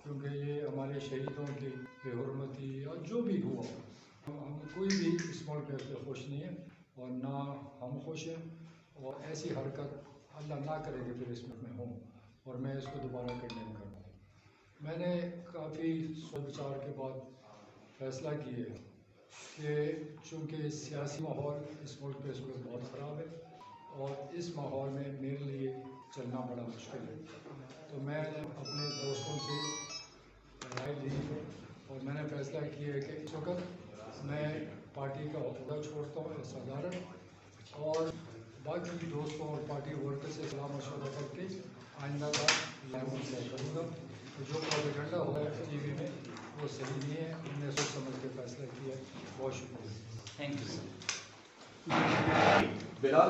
क्योंकि ये हमारे शहीदों की बेहुरमती और जो भी हुआ, हम कोई भी इस मुल्क पे खुश नहीं है और ना हम खुश हैं, और ऐसी हरकत अल्लाह ना करे कि फिर इसमें मैं हूँ, और मैं इसको दोबारा कंडेम करता हूँ। मैंने काफ़ी सोच विचार के बाद फैसला किया है कि चूँकि सियासी माहौल इस मुल्क पे इस वक्त बहुत ख़राब है और इस माहौल में मेरे लिए चलना बड़ा मुश्किल है, तो मैंने अपने दोस्तों से राय ली और मैंने फैसला किया है कि इस वक्त मैं पार्टी का अहदा छोड़ता हूँ सदारत, और बाकी दोस्तों और पार्टी वर्कर से सलाह मशवरा करके आइंदा का लाइव तय करूँगा। तो जो प्रोपेगेंडा हो रहा है टीवी में वो सही नहीं है, हमने सोच समझ के फैसला किया है। बहुत शुक्रिया। Thank you sir. बिलाल